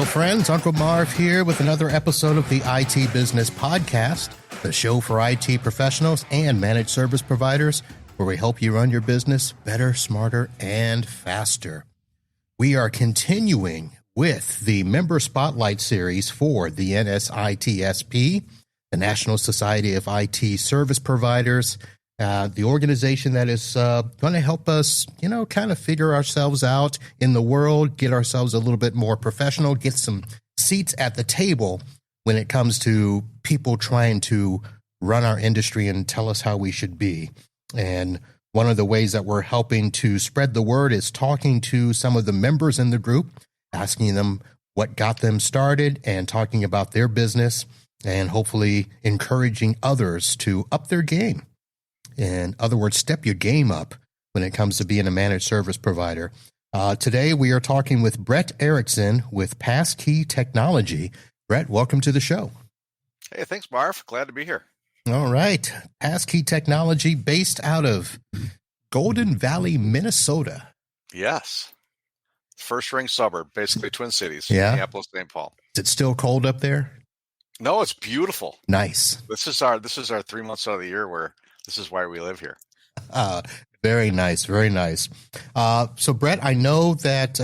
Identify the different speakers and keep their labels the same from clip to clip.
Speaker 1: friends. Uncle Marv here with another episode of the IT Business Podcast, the show for IT professionals and managed service providers, where we help you run your business better, smarter, and faster. We are continuing with the Member Spotlight Series for the NSITSP, the National Society of IT Service Providers, the organization that is going to help us, kind of figure ourselves out in the world, get ourselves a little bit more professional, get some seats at the table when it comes to people trying to run our industry and tell us how we should be. And one of the ways that we're helping to spread the word is talking to some of the members in the group, asking them what got them started and talking about their business and hopefully encouraging others to up their game. In other words, step your game up when it comes to being a managed service provider. Today, we are talking with Bret Erickson with Passkey Technology. Bret, welcome to the show.
Speaker 2: Hey, thanks, Marv. Glad to be here.
Speaker 1: All right. Passkey Technology, based out of Golden Valley, Minnesota.
Speaker 2: Yes. First ring suburb, basically Twin Cities,
Speaker 1: yeah.
Speaker 2: Minneapolis, St. Paul.
Speaker 1: Is it still cold up there?
Speaker 2: No, it's beautiful.
Speaker 1: Nice.
Speaker 2: This is our 3 months out of the year where this is why we live here.
Speaker 1: Very nice. Very nice. So, Bret, I know that,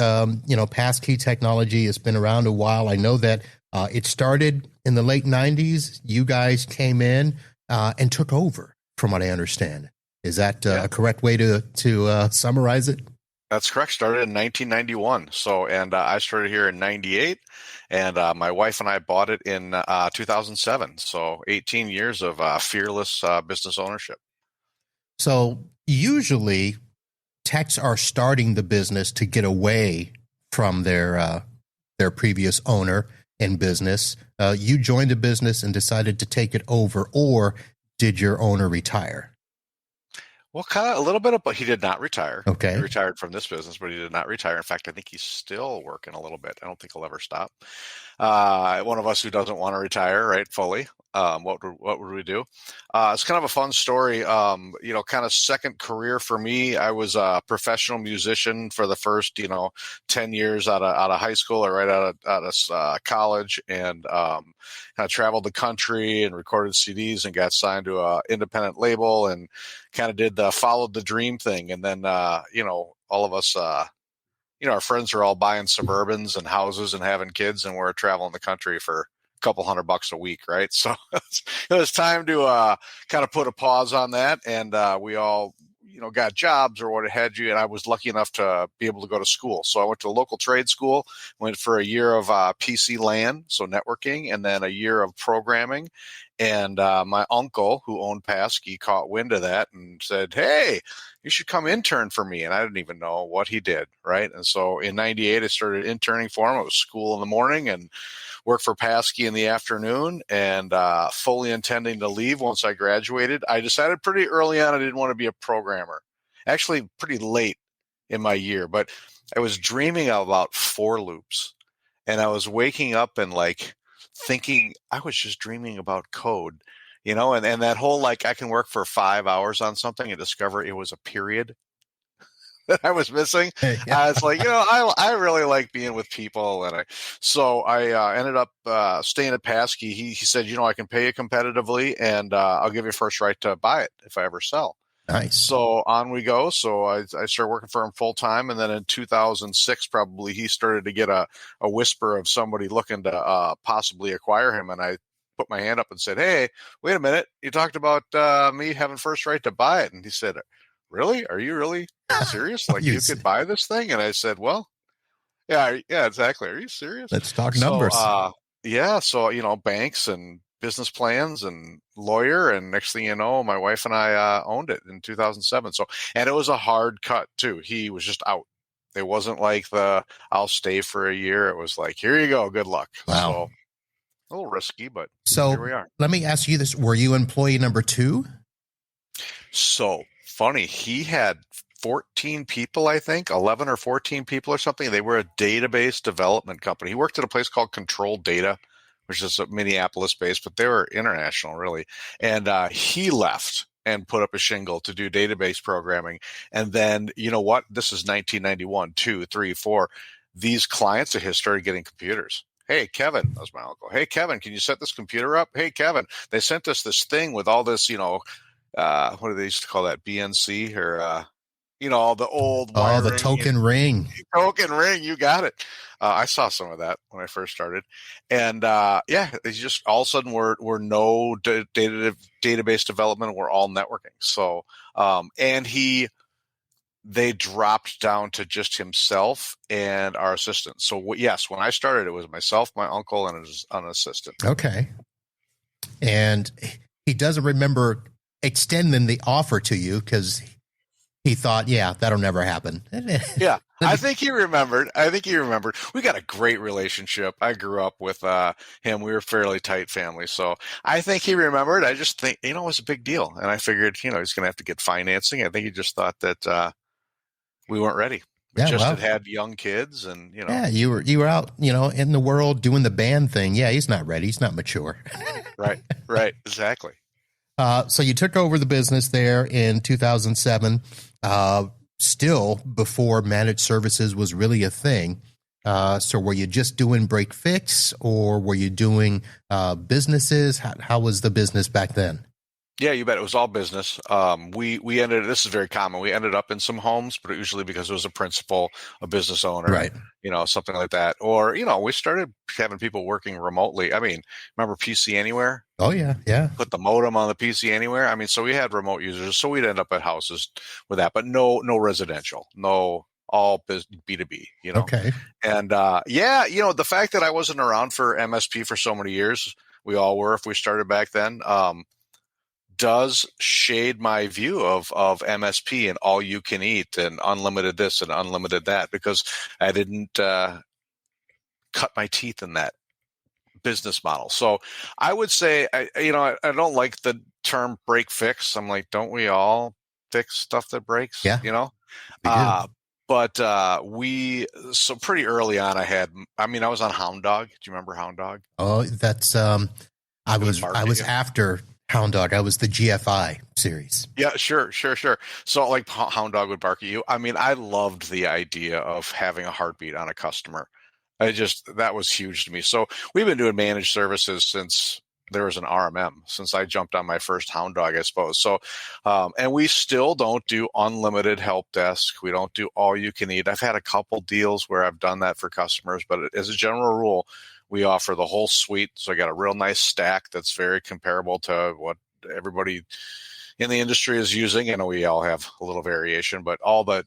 Speaker 1: Passkey Technology has been around a while. I know that it started in the late 90s. You guys came in and took over, from what I understand. Is that a correct way to summarize it?
Speaker 2: That's correct. Started in 1991. And I started here in 98. And my wife and I bought it in 2007. So 18 years of fearless business ownership.
Speaker 1: So usually techs are starting the business to get away from their previous owner and business. You joined the business and decided to take it over, or did your owner retire?
Speaker 2: Well, kind of a little bit, but he did not retire.
Speaker 1: Okay.
Speaker 2: He retired from this business, but he did not retire. In fact, I think he's still working a little bit. I don't think he'll ever stop. One of us who doesn't want to retire, right, fully. What would we do? It's kind of a fun story. Kind of second career for me. I was a professional musician for the first, 10 years out of high school or right out of college, and kind of traveled the country and recorded CDs and got signed to an independent label and kind of did the followed the dream thing. And then, all of us, our friends are all buying Suburbans and houses and having kids, and we're traveling the country for couple $100 a week, right? So it was time to kind of put a pause on that, and we all got jobs or what have you, and I was lucky enough to be able to go to school. So I went to a local trade school, went for a year of PC LAN, so networking, and then a year of programming. And my uncle, who owned Passkey, caught wind of that and said, "Hey, you should come intern for me." And I didn't even know what he did, right? And so in 98, I started interning for him. It was school in the morning and worked for Passkey in the afternoon, and fully intending to leave once I graduated. I decided pretty early on I didn't want to be a programmer. Actually, pretty late in my year, but I was dreaming about for loops, and I was waking up and thinking I was just dreaming about code, and that whole I can work for 5 hours on something and discover it was a period that I was missing. Yeah. I was like, I really like being with people. And I ended up staying at Passkey. He said, I can pay you competitively, and I'll give you first right to buy it if I ever sell.
Speaker 1: Nice.
Speaker 2: So on we go. So I started working for him full time. And then in 2006, probably he started to get a whisper of somebody looking to possibly acquire him. And I put my hand up and said, "Hey, wait a minute. You talked about me having first right to buy it." And he said, "Really? Are you really serious? You could buy this thing?" And I said, "Well, yeah, exactly. Are you serious?
Speaker 1: Let's talk numbers."
Speaker 2: So, banks and business plans and lawyer, and next thing you know, my wife and I owned it in 2007. And it was a hard cut too. He was just out. It wasn't like I'll stay for a year. It was like, here you go, good luck.
Speaker 1: Wow.
Speaker 2: So a little risky, but
Speaker 1: so
Speaker 2: here we are.
Speaker 1: Let me ask you this: were you employee number 2?
Speaker 2: So funny. He had 14 people, I think, 11 or 14 people or something. They were a database development company. He worked at a place called Control Data, which is Minneapolis based, but they were international, really. And he left and put up a shingle to do database programming. And then, you know what? This is 1991, 2, 3, 4. These clients of his started getting computers. Hey, Kevin, that was my uncle. Hey, Kevin, can you set this computer up? Hey, Kevin, they sent us this thing with all this, what do they used to call that? BNC or, all the old
Speaker 1: Oh, the
Speaker 2: wiring.
Speaker 1: token ring.
Speaker 2: Token ring, you got it. I saw some of that when I first started. And it's just all of a sudden we're no database development. We're all networking. So, they dropped down to just himself and our assistant. So yes, when I started, it was myself, my uncle, and an assistant.
Speaker 1: Okay. And he doesn't remember extending the offer to you because he thought, yeah, that'll never happen.
Speaker 2: Yeah, I think he remembered. We got a great relationship. I grew up with him. We were a fairly tight family. So I think he remembered. I just think, it was a big deal. And I figured, he's going to have to get financing. I think he just thought that we weren't ready. We had young kids and,
Speaker 1: Yeah, you were out, in the world doing the band thing. Yeah, he's not ready. He's not mature.
Speaker 2: Right. Exactly.
Speaker 1: So you took over the business there in 2007, still before managed services was really a thing. So were you just doing break fix or were you doing businesses? How was the business back then?
Speaker 2: Yeah, you bet. It was all business. This is very common. We ended up in some homes, but usually because it was a principal, a business owner,
Speaker 1: right?
Speaker 2: Something like that. Or, we started having people working remotely. I mean, remember PC Anywhere?
Speaker 1: Oh, yeah. Yeah.
Speaker 2: Put the modem on the PC Anywhere. I mean, so we had remote users. So we'd end up at houses with that, but no residential, no all B2B,
Speaker 1: Okay.
Speaker 2: And, the fact that I wasn't around for MSP for so many years, we all were, if we started back then, does shade my view of MSP and all you can eat and unlimited this and unlimited that, because I didn't cut my teeth in that business model. So I would say, I don't like the term break fix. I'm like, don't we all fix stuff that breaks?
Speaker 1: Yeah.
Speaker 2: But so pretty early on I was on Hound Dog. Do you remember Hound Dog?
Speaker 1: Oh, that's, I was after Hound Dog. I was the GFI series.
Speaker 2: Yeah, sure. So like Hound Dog would bark at you. I mean, I loved the idea of having a heartbeat on a customer. That was huge to me. So we've been doing managed services since there was an RMM, since I jumped on my first Hound Dog, I suppose. So, and we still don't do unlimited help desk. We don't do all you can eat. I've had a couple deals where I've done that for customers, but as a general rule, we offer the whole suite. So I got a real nice stack that's very comparable to what everybody in the industry is using. I know we all have a little variation, but all the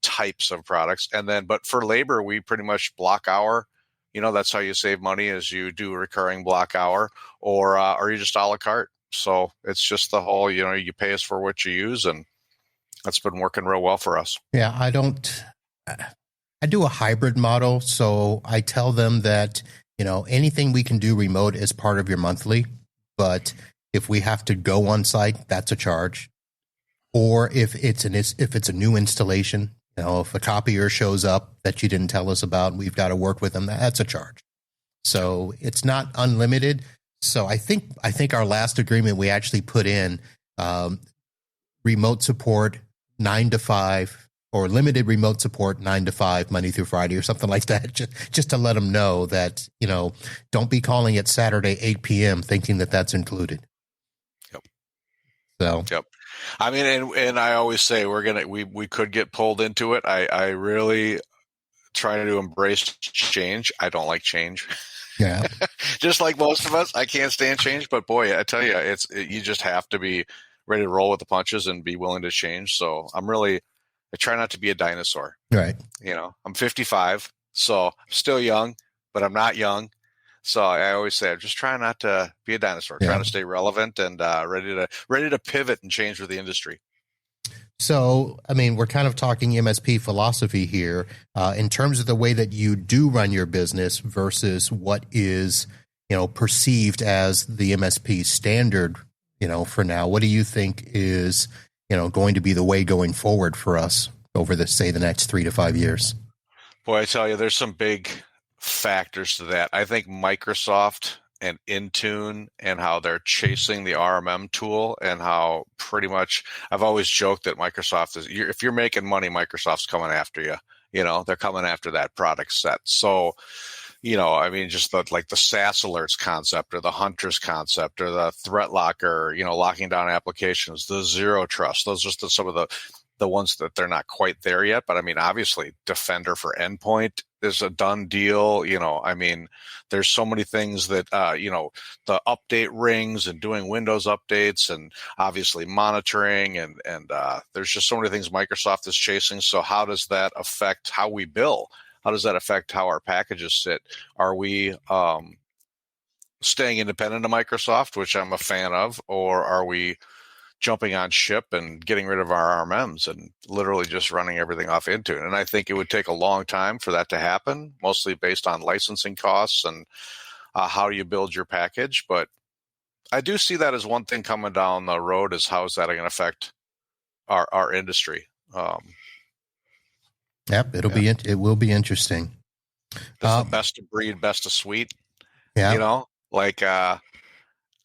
Speaker 2: types of products. And then, but for labor, we pretty much block hour. That's how you save money, is you do a recurring block hour or you just a la carte. So it's just the whole, you pay us for what you use, and that's been working real well for us.
Speaker 1: Yeah, I do a hybrid model. So I tell them that, anything we can do remote is part of your monthly, but if we have to go on site, that's a charge. Or if it's a new installation, if a copier shows up that you didn't tell us about, we've got to work with them, that's a charge. So it's not unlimited. So I think our last agreement, we actually put in remote support 9 to 5, or limited remote support 9 to 5, Monday through Friday, or something like that, just to let them know that, don't be calling it Saturday 8 p.m. thinking that that's included.
Speaker 2: Yep.
Speaker 1: So.
Speaker 2: Yep. I mean, and I always say we could get pulled into it. I really try to embrace change. I don't like change.
Speaker 1: Yeah.
Speaker 2: Just like most of us, I can't stand change. But boy, I tell you, you just have to be ready to roll with the punches and be willing to change. So I try not to be a dinosaur.
Speaker 1: Right.
Speaker 2: I'm 55, so I'm still young, but I'm not young. So I always say, I'm just trying not to be a dinosaur, trying to stay relevant and ready to pivot and change with the industry.
Speaker 1: So, I mean, we're kind of talking MSP philosophy here in terms of the way that you do run your business versus what is, perceived as the MSP standard, for now. What do you think is, going to be the way going forward for us over the next 3 to 5 years?
Speaker 2: Boy, I tell you, there's some big factors to that. I think Microsoft and Intune and how they're chasing the RMM tool, and how pretty much I've always joked that Microsoft if you're making money, Microsoft's coming after you. They're coming after that product set. So I mean, just the SaaS alerts concept or the hunters concept or the threat locker, locking down applications, the zero trust. Those are just some of the ones that they're not quite there yet. But I mean, obviously Defender for endpoint is a done deal. I mean, there's so many things that, the update rings and doing Windows updates and obviously monitoring and there's just so many things Microsoft is chasing. So how does that affect how we bill? How does that affect how our packages sit? Are we staying independent of Microsoft, which I'm a fan of, or are we jumping on ship and getting rid of our RMMs and literally just running everything off Intune? And I think it would take a long time for that to happen, mostly based on licensing costs and how you build your package. But I do see that as one thing coming down the road is how is that going to affect our industry?
Speaker 1: Yep, it will be interesting.
Speaker 2: That's the best of breed, best of suite.
Speaker 1: Yeah,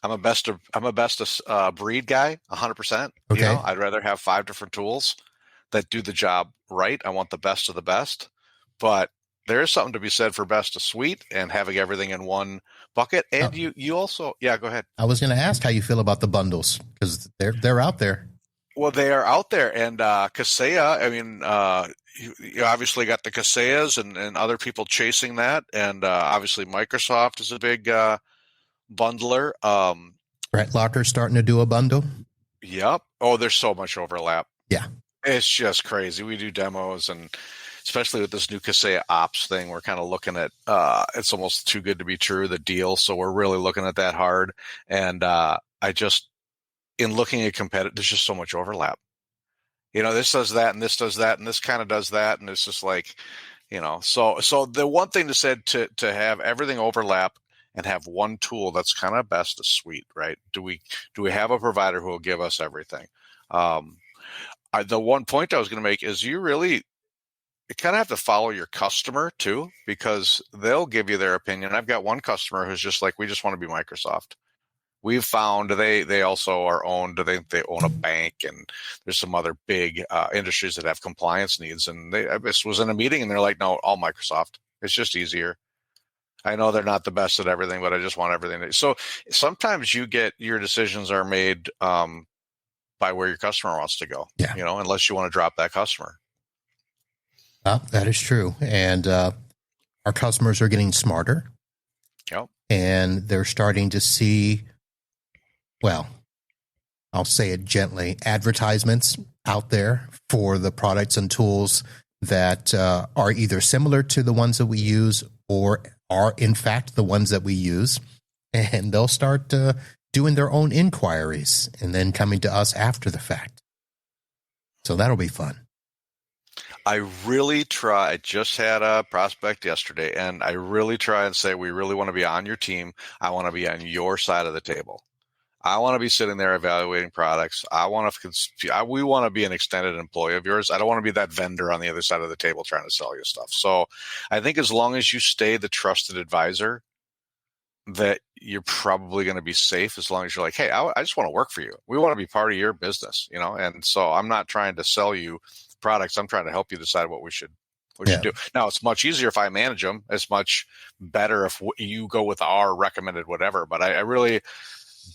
Speaker 2: I'm a best of breed guy, 100%.
Speaker 1: Okay.
Speaker 2: I'd rather have 5 different tools that do the job right. I want the best of the best, but there is something to be said for best of suite and having everything in one bucket. And you also, go ahead.
Speaker 1: I was going to ask how you feel about the bundles because they're out there.
Speaker 2: Well, they are out there, and Kaseya. I mean, you obviously got the Kaseyas and other people chasing that, and obviously Microsoft is a big bundler.
Speaker 1: Bret Locker's starting to do a bundle.
Speaker 2: Yep. Oh, there's so much overlap.
Speaker 1: Yeah,
Speaker 2: it's just crazy. We do demos, and especially with this new Kaseya Ops thing, we're kind of looking at. It's almost too good to be true, the deal. So we're really looking at that hard, and in looking at competitive, there's just so much overlap. This does that and this does that and this kind of does that. And it's just like, so the one thing to said to have everything overlap and have one tool that's kind of best of suite, right? Do we have a provider who will give us everything? The one point I was going to make is you kind of have to follow your customer too, because they'll give you their opinion. I've got one customer who's just like, we just want to be Microsoft. We've found they also are owned. They own a bank, and there's some other big industries that have compliance needs. And I just was in a meeting, and they're like, "No, all Microsoft. It's just easier. I know they're not the best at everything, but I just want everything." So sometimes your decisions are made by where your customer wants to go.
Speaker 1: Yeah.
Speaker 2: Unless you want to drop that customer.
Speaker 1: That is true, and our customers are getting smarter.
Speaker 2: Yep.
Speaker 1: And they're starting to see. Well, I'll say it gently, advertisements out there for the products and tools that are either similar to the ones that we use or are, in fact, the ones that we use. And they'll start doing their own inquiries and then coming to us after the fact. So that'll be fun.
Speaker 2: I really try. I just had a prospect yesterday, and I really try and say, we really want to be on your team. I want to be on your side of the table. I want to be sitting there evaluating products. We want to be an extended employee of yours. I don't want to be that vendor on the other side of the table trying to sell you stuff. So I think as long as you stay the trusted advisor, that you're probably going to be safe as long as you're like, hey, I just want to work for you. We want to be part of your business, And so I'm not trying to sell you products. I'm trying to help you decide what we should do. Now, it's much easier if I manage them. It's much better if you go with our recommended whatever. But I really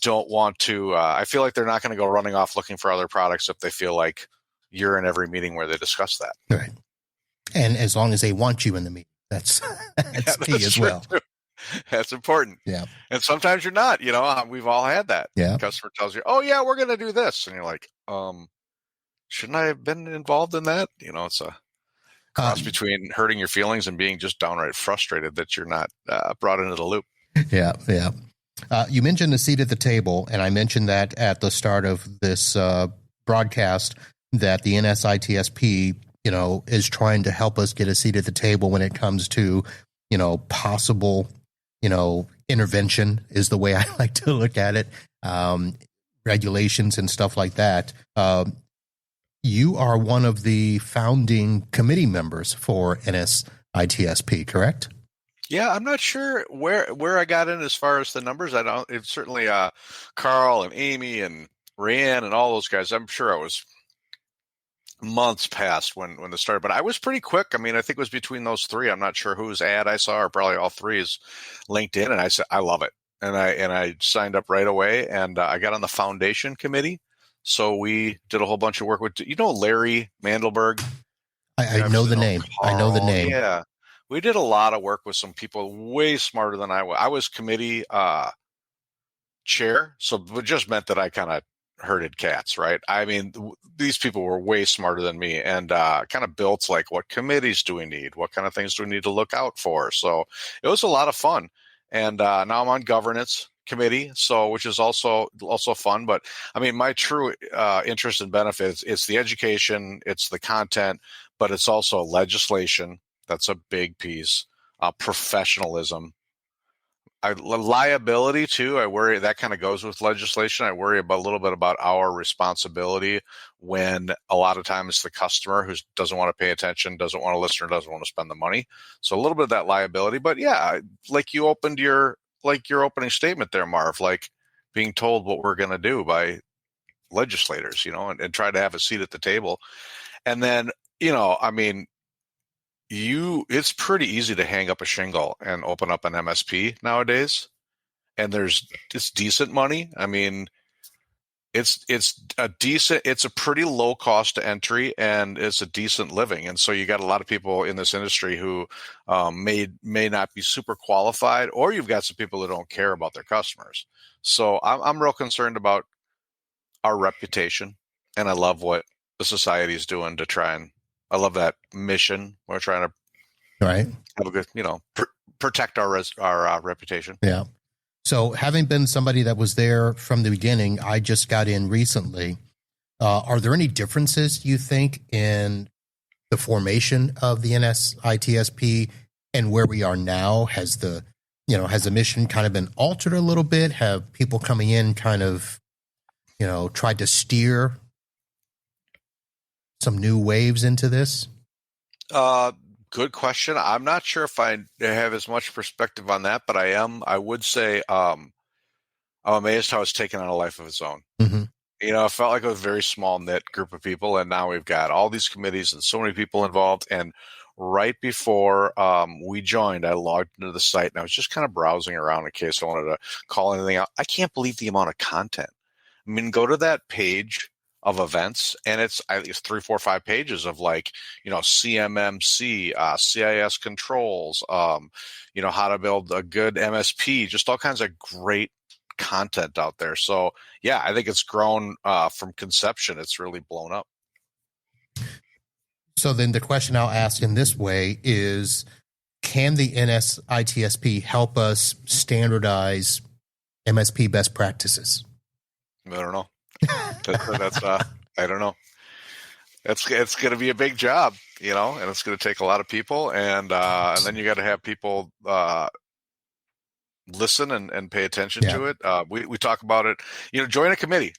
Speaker 2: don't want to. I feel like they're not going to go running off looking for other products if they feel like you're in every meeting where they discuss that.
Speaker 1: Right. And as long as they want you in the meeting, that's key as well.
Speaker 2: Too. That's important.
Speaker 1: Yeah.
Speaker 2: And sometimes you're not. We've all had that.
Speaker 1: Yeah.
Speaker 2: The customer tells you, "Oh yeah, we're going to do this," and you're like, shouldn't I have been involved in that? It's a cross between hurting your feelings and being just downright frustrated that you're not brought into the loop.
Speaker 1: Yeah. Yeah. You mentioned the seat at the table, and I mentioned that at the start of this broadcast that the NSITSP, is trying to help us get a seat at the table when it comes to, possible, intervention is the way I like to look at it, regulations and stuff like that. You are one of the founding committee members for NSITSP, correct?
Speaker 2: Yeah, I'm not sure where I got in as far as the numbers. I don't. It's certainly Carl and Amy and Rayanne and all those guys. I'm sure I was months passed when this started, but I was pretty quick. I mean, I think it was between those three. I'm not sure whose ad I saw, or probably all three is LinkedIn. And I said, I love it. And I signed up right away, and I got on the foundation committee. So we did a whole bunch of work with, Larry Mandelberg.
Speaker 1: I know the name. I know the name.
Speaker 2: Yeah. We did a lot of work with some people way smarter than I was. I was committee chair, so it just meant that I kind of herded cats, right? I mean, these people were way smarter than me, and kind of built like, what committees do we need? What kind of things do we need to look out for? So it was a lot of fun. And now I'm on governance committee, so which is also fun. But I mean, my true interest and benefits, it's the education, it's the content, but it's also legislation. That's a big piece. Professionalism. Liability too. I worry that kind of goes with legislation. I worry about a little bit about our responsibility when a lot of times the customer who doesn't want to pay attention, doesn't want to listen, or doesn't want to spend the money. So a little bit of that liability. But yeah, like you opened your opening statement there, Marv, like being told what we're going to do by legislators, and try to have a seat at the table. And then, I mean, it's pretty easy to hang up a shingle and open up an MSP nowadays. And it's decent money. I mean, it's a pretty low cost to entry, and it's a decent living. And so you got a lot of people in this industry who may not be super qualified, or you've got some people that don't care about their customers. So I'm real concerned about our reputation, and I love what the society is doing to try and, I love that mission. We're trying to have a good, protect our reputation.
Speaker 1: Yeah. So having been somebody that was there from the beginning, I just got in recently. Are there any differences, you think, in the formation of the NSITSP and where we are now? Has the mission kind of been altered a little bit? Have people coming in kind of, tried to steer some new waves into this?
Speaker 2: Good question. I'm not sure if I have as much perspective on that, but I would say, I'm amazed how it's taken on a life of its own.
Speaker 1: Mm-hmm.
Speaker 2: It felt like a very small knit group of people, and now we've got all these committees and so many people involved. And right before we joined, I logged into the site, and I was just kind of browsing around in case I wanted to call anything out. I can't believe the amount of content. I mean, go to that page of events, and it's 3, 4, 5 pages of CMMC, CIS controls, how to build a good MSP, just all kinds of great content out there. So yeah, I think it's grown from conception. It's really blown up.
Speaker 1: So then the question I'll ask in this way is, can the NSITSP help us standardize MSP best practices?
Speaker 2: I don't know. That's I don't know. It's going to be a big job, and it's going to take a lot of people, and then you got to have people listen and pay attention to it. We talk about it. Join a committee,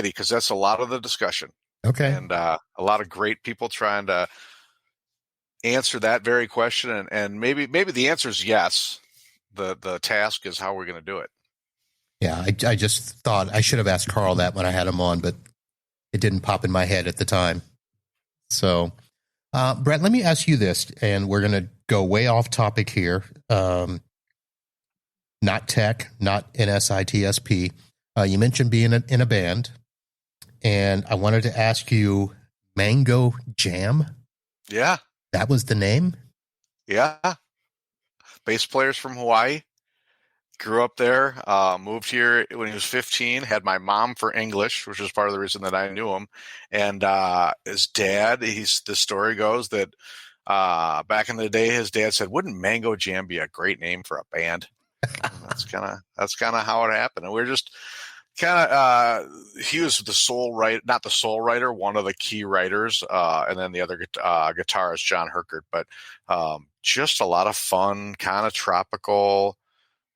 Speaker 2: because that's a lot of the discussion.
Speaker 1: Okay,
Speaker 2: and a lot of great people trying to answer that very question, and maybe the answer is yes. The task is how we're going to do it.
Speaker 1: Yeah, I just thought I should have asked Carl that when I had him on, but it didn't pop in my head at the time. So, Brett, let me ask you this, and we're going to go way off topic here. Not tech, not NSITSP. You mentioned being in a band, and I wanted to ask you, Mango Jam?
Speaker 2: Yeah.
Speaker 1: That was the name?
Speaker 2: Yeah. Bass players from Hawaii. Grew up there, moved here when he was 15, had my mom for English, which was part of the reason that I knew him. And his dad, the story goes that back in the day, his dad said, "Wouldn't Mango Jam be a great name for a band?" That's kind of how it happened. And we're just kind of, he was the sole writer, not the sole writer, one of the key writers, and then the other guitarist, John Herkert. But just a lot of fun, kind of tropical,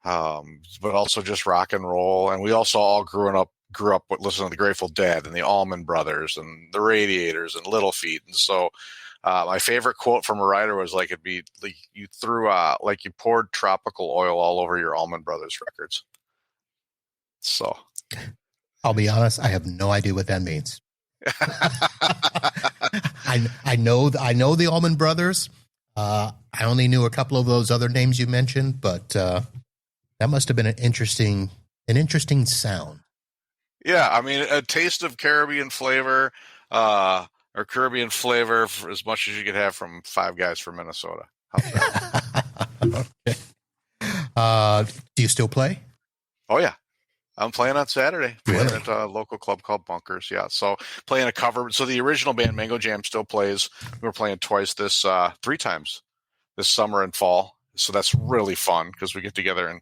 Speaker 2: but also just rock and roll. And we also all grew up with listening to the Grateful Dead and the Allman Brothers and the Radiators and Little Feat. And so my favorite quote from a writer was it'd be like you threw you poured tropical oil all over your Allman Brothers records. So
Speaker 1: I'll be honest, I have no idea what that means. I know the Allman Brothers. I only knew a couple of those other names you mentioned, but that must have been an interesting sound.
Speaker 2: Yeah, I mean, a taste of Caribbean flavor, or Caribbean flavor for as much as you could have from Five Guys from Minnesota. How's that?
Speaker 1: Okay. Do you still play?
Speaker 2: Oh yeah, I'm playing on Saturday. Playing
Speaker 1: Really?
Speaker 2: at a local club called Bunkers. Yeah, so playing a cover. So the original band Mango Jam still plays. We're playing three times this summer and fall. So that's really fun because we get together and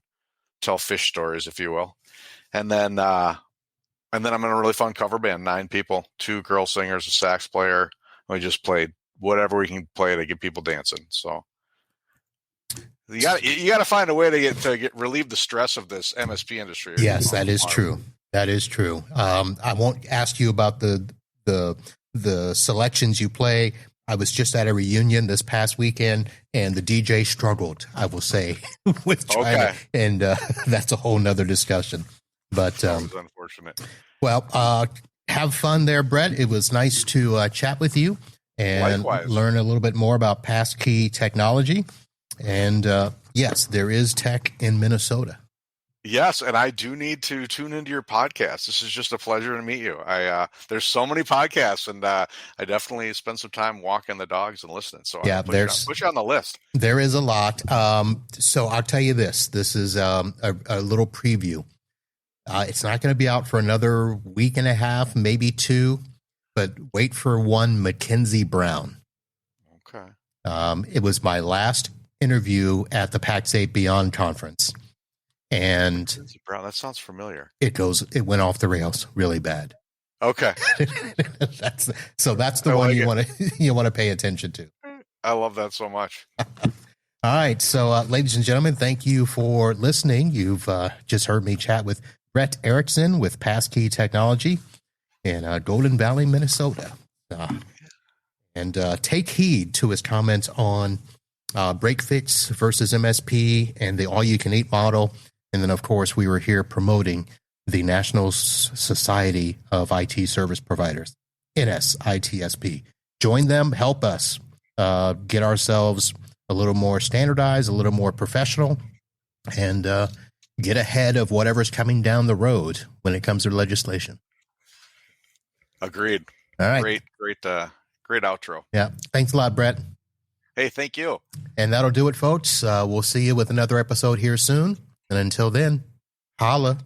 Speaker 2: tell fish stories, if you will. And then I'm in a really fun cover band, 9 people, 2 girl singers, a sax player. We just played whatever we can play to get people dancing. So you got to find a way to get relieve the stress of this MSP industry.
Speaker 1: Yes, that is true. That is true. I won't ask you about the selections you play. I was just at a reunion this past weekend, and the DJ struggled, I will say, with trying to, and that's a whole nother discussion. But
Speaker 2: that was unfortunate.
Speaker 1: Well, have fun there, Bret. It was nice to chat with you and
Speaker 2: Likewise.
Speaker 1: Learn a little bit more about Passkey Technology. And yes, there is tech in Minnesota.
Speaker 2: Yes, and I do need to tune into your podcast. This is just a pleasure to meet you. There's so many podcasts, and I definitely spend some time walking the dogs and listening. So
Speaker 1: yeah,
Speaker 2: put you on the list.
Speaker 1: There is a lot. So I'll tell you this. This is a little preview. It's not going to be out for another week and a half, maybe 2, but wait for one Mackenzie Brown.
Speaker 2: Okay.
Speaker 1: It was my last interview at the PAX 8 Beyond conference. And
Speaker 2: Mackenzie Brown, that sounds familiar.
Speaker 1: It went off the rails really bad.
Speaker 2: Okay.
Speaker 1: That's the one you want to pay attention to.
Speaker 2: I love that so much.
Speaker 1: All right. So, ladies and gentlemen, thank you for listening. You've just heard me chat with Bret Erickson with Passkey Technology in Golden Valley, Minnesota. And take heed to his comments on break fix versus MSP and the all-you-can-eat model. And then, of course, we were here promoting the National Society of IT Service Providers, NSITSP. Join them. Help us get ourselves a little more standardized, a little more professional, and get ahead of whatever's coming down the road when it comes to legislation.
Speaker 2: Agreed.
Speaker 1: All right.
Speaker 2: Great outro.
Speaker 1: Yeah. Thanks a lot, Bret.
Speaker 2: Hey, thank you.
Speaker 1: And that'll do it, folks. We'll see you with another episode here soon. And until then, holla.